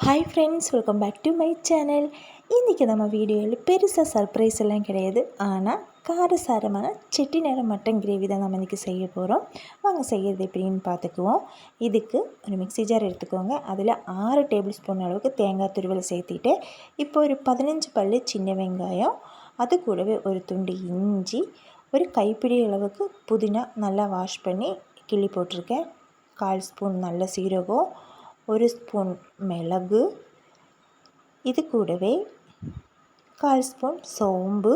Hi friends, welcome back to my channel. இன்றைக்கி நம்ம வீடியோவில் பெருசாக சர்ப்ரைஸ் எல்லாம் கிடையாது. ஆனால் காரசாரமான செட்டிநாடு மட்டன் கிரேவி தான் நம்ம இன்றைக்கி செய்ய போகிறோம். வாங்க செய்கிறது எப்படின்னு பார்த்துக்குவோம். இதுக்கு ஒரு மிக்ஸி ஜார் எடுத்துக்கோங்க. அதில் 6 டேபிள் ஸ்பூன் அளவுக்கு தேங்காய் துருவல் சேர்த்திட்டு, இப்போ ஒரு 15 பல் சின்ன வெங்காயம், அது கூடவே ஒரு துண்டு இஞ்சி, ஒரு கைப்பிடி அளவுக்கு புதினா நல்லா வாஷ் பண்ணி கிள்ளி போட்டிருக்கேன், 1/4 ஸ்பூன் நல்ல சீரகம், 1 ஸ்பூன் மிளகு, இது கூடவே 1/4 ஸ்பூன் சோம்பு,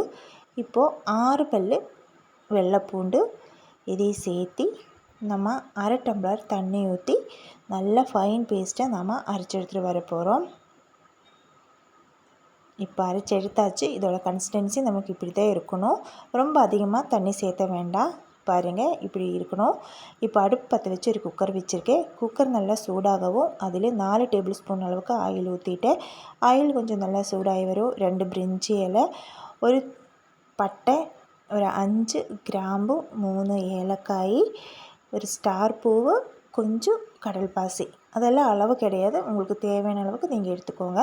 இப்போது 6 பல் வெள்ளைப்பூண்டு, இதை சேர்த்து நம்ம 1/2 டம்ளர் தண்ணி ஊற்றி நல்லா ஃபைன் பேஸ்ட்டை நம்ம அரைச்சி எடுத்துகிட்டு வர போகிறோம். இப்போ அரைச்சி எடுத்தாச்சு. இதோட கன்சிஸ்டன்சி நமக்கு இப்படி தான் இருக்கணும். ரொம்ப அதிகமாக தண்ணி சேர்த்த வேண்டாம். பாருங்கள், இப்படி இருக்கணும். இப்போ அடுப்பு பற்ற வச்சு ஒரு குக்கர் வச்சுருக்கேன். குக்கர் நல்லா சூடாகவும் அதில் 4 டேபிள் ஸ்பூன் அளவுக்கு ஆயில் ஊற்றிட்டேன். ஆயில் கொஞ்சம் நல்லா சூடாகி வரும். 2 பிரிஞ்சி இலை, ஒரு பட்டை, ஒரு 5 கிராம்பு, 3 ஏலக்காய், ஒரு ஸ்டார் பூவு, கொஞ்சம் கடல் பாசி. அதெல்லாம் அளவு கிடையாது, உங்களுக்கு தேவையான அளவுக்கு நீங்கள் எடுத்துக்கோங்க.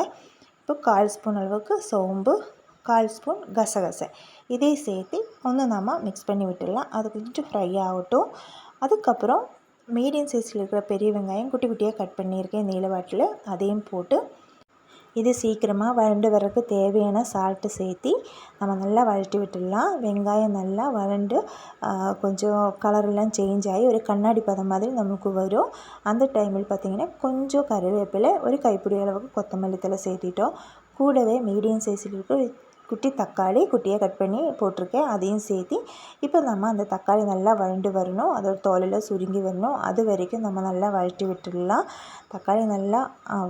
இப்போ 1/4 ஸ்பூன் அளவுக்கு சோம்பு, 1/4 ஸ்பூன் கசகசை, இதை சேர்த்து ஒன்று நம்ம மிக்ஸ் பண்ணி விட்டுடலாம். அது கொஞ்சம் ஃப்ரை ஆகட்டும். அதுக்கப்புறம் மீடியம் சைஸில் இருக்கிற பெரிய வெங்காயம் குட்டி குட்டியாக கட் பண்ணியிருக்கேன் நீளவாட்டில், அதையும் போட்டு இது சீக்கிரமாக வறண்டு வரக்கு தேவையான சால்ட்டு சேர்த்து நம்ம நல்லா வழட்டி விட்டுடலாம். வெங்காயம் நல்லா வறண்டு கொஞ்சம் கலரெல்லாம் சேஞ்ச் ஆகி ஒரு கண்ணாடி பதம் மாதிரி நமக்கு வரும். அந்த டைமில் பார்த்திங்கன்னா கொஞ்சம் கருவேப்பிலை, ஒரு கைப்பிடி அளவுக்கு கொத்தமல்லி தழை சேர்த்திட்டோம். கூடவே மீடியம் சைஸில் இருக்க குட்டி தக்காளி குட்டியாக கட் பண்ணி போட்டிருக்கேன், அதையும் சேர்த்து இப்போ நம்ம அந்த தக்காளி நல்லா வறண்டு வரணும், அதோட தோலெல்லாம் சுருங்கி வரணும். அது வரைக்கும் நம்ம நல்லா வழட்டி விட்டுடலாம். தக்காளி நல்லா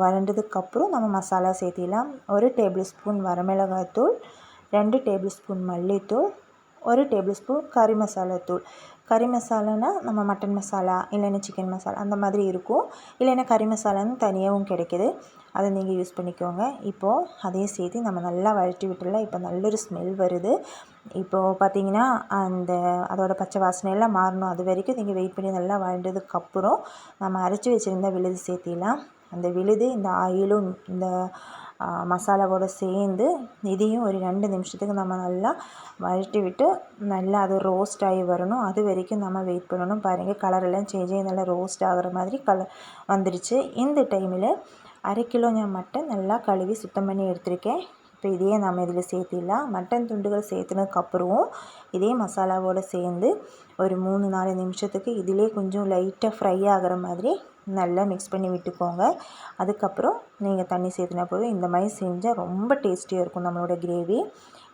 வறண்டதுக்கப்புறம் நம்ம மசாலா சேர்த்திடலாம். 1 டேபிள் ஸ்பூன் வரமிளகாய்த்தூள், 2 டேபிள் ஸ்பூன் மல்லித்தூள், 1 டேபிள் ஸ்பூன் கறி மசாலா தூள். கறி மசாலானா நம்ம மட்டன் மசாலா இல்லைன்னா சிக்கன் மசாலா அந்த மாதிரி இருக்கும், இல்லைன்னா கறி மசாலான்னு தனியாகவும் கிடைக்கிது, அதை நீங்கள் யூஸ் பண்ணிக்கோங்க. இப்போது அதையும் சேர்த்து நம்ம நல்லா வழட்டி விட்டுடலாம். இப்போ நல்ல ஒரு ஸ்மெல் வருது. இப்போது பார்த்திங்கன்னா அதோட பச்சை வாசனையெல்லாம் மாறணும். அது வரைக்கும் நீங்கள் வெயிட் பண்ணி நல்லா வழண்டதுக்கப்புறம் நம்ம அரைச்சி வச்சுருந்த விழுது சேர்த்திடலாம். அந்த விழுது இந்த ஆயிலும் இந்த மசாலாவோடு சேர்ந்து இதையும் ஒரு 2 நிமிஷத்துக்கு நம்ம நல்லா வழட்டி விட்டு நல்லா அது ரோஸ்ட் ஆகி வரணும். அது வரைக்கும் நம்ம வெயிட் பண்ணணும். பாருங்கள், கலரெல்லாம் சேஞ்ச் ஆகி நல்லா ரோஸ்ட் ஆகிற மாதிரி வந்துடுச்சு. இந்த டைமில் 1/2 கிலோ நான் மட்டன் நல்லா கழுவி சுத்தம் பண்ணி எடுத்திருக்கேன். இப்போ இதையே நம்ம இதில் சேர்த்திடலாம். மட்டன் துண்டுகள் சேர்த்துனதுக்கப்புறம் இதே மசாலாவோடு சேர்ந்து ஒரு 3-4 நிமிஷத்துக்கு இதிலே கொஞ்சம் லைட்டாக ஃப்ரை ஆகிற மாதிரி நல்லா மிக்ஸ் பண்ணி விட்டுக்கோங்க. அதுக்கப்புறம் நீங்கள் தண்ணி சேர்த்துனா போதும். இந்த மாதிரி செஞ்சால் ரொம்ப டேஸ்டியாக இருக்கும் நம்மளோட கிரேவி.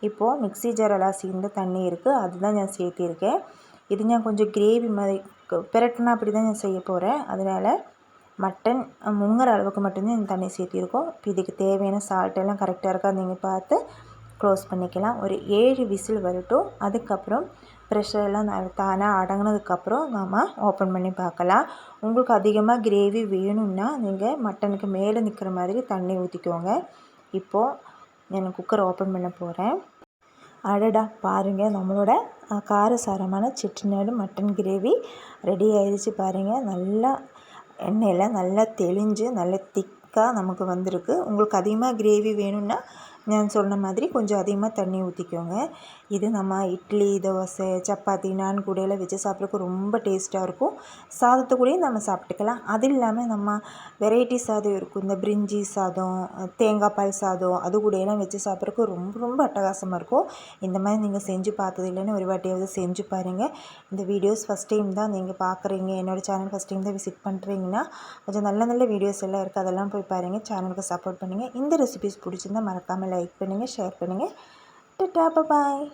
இப்போது மிக்ஸி ஜாரெல்லாம் சேர்ந்த தண்ணி இருக்குது, அதுதான் நான் சேர்த்திருக்கேன். இது நான் கொஞ்சம் கிரேவி மாதிரி பிரட்டினா அப்படி தான் நான் செய்ய போகிறேன். அதனால் மட்டன் முங்குற அளவுக்கு மட்டும்தான் இந்த தண்ணி சேர்த்திருக்கோம். இப்போ இதுக்கு தேவையான சால்ட்டெல்லாம் கரெக்டாக இருக்கா நீங்கள் பார்த்து க்ளோஸ் பண்ணிக்கலாம். ஒரு 7 விசில் வரட்டும். அதுக்கப்புறம் ப்ரெஷரெல்லாம் தானாக அடங்கினதுக்கப்புறம் நாம் ஓப்பன் பண்ணி பார்க்கலாம். உங்களுக்கு அதிகமாக கிரேவி வேணும்னா நீங்கள் மட்டனுக்கு மேலே நிற்கிற மாதிரி தண்ணி ஊற்றிக்கோங்க. இப்போது நான் குக்கர் ஓப்பன் பண்ண போகிறேன். அடடா, பாருங்கள், நம்மளோட காரசாரமான செட்டிநாடு மட்டன் கிரேவி ரெடி ஆயிடுச்சு. பாருங்கள், நல்லா எண்ணெயில் நல்லா தெளிஞ்சு நல்லா திக்காக நமக்கு வந்திருக்கு. உங்களுக்கு அதிகமாக கிரேவி வேணும்னா நான் சொன்ன மாதிரி கொஞ்சம் அதிகமாக தண்ணி ஊற்றிக்கோங்க. இது நம்ம இட்லி, தோசை, சப்பாத்தி, நான் கூடையில் வச்சு சாப்பிட்றதுக்கு ரொம்ப டேஸ்ட்டாக இருக்கும். சாதத்தை கூடயும் நம்ம சாப்பிட்டுக்கலாம். அது இல்லாமல் நம்ம வெரைட்டி சாதம் இருக்கும், இந்த பிரிஞ்சி சாதம், தேங்காய் பால் சாதம், அது கூடையெல்லாம் வச்சு சாப்பிட்றதுக்கு ரொம்ப ரொம்ப அட்டகாசமாக இருக்கும். இந்த மாதிரி நீங்கள் செஞ்சு பார்த்தது இல்லைன்னு ஒரு வாட்டியாவது செஞ்சு பாருங்கள். இந்த வீடியோஸ் ஃபஸ்ட் டைம் தான் நீங்கள் பார்க்குறீங்க, என்னோடய சேனல் ஃபஸ்ட் டைம் தான் விசிட் பண்ணுறீங்கன்னா கொஞ்சம் நல்ல நல்ல வீடியோஸ் எல்லாம் இருக்குது, அதெல்லாம் போய் பாருங்கள். சேனலுக்கு சப்போர்ட் பண்ணுங்கள். இந்த ரெசிபிஸ் பிடிச்சிருந்தால் மறக்காமல் லைக் பண்ணுங்கள், ஷேர் பண்ணுங்கள். டாடா, பாய்.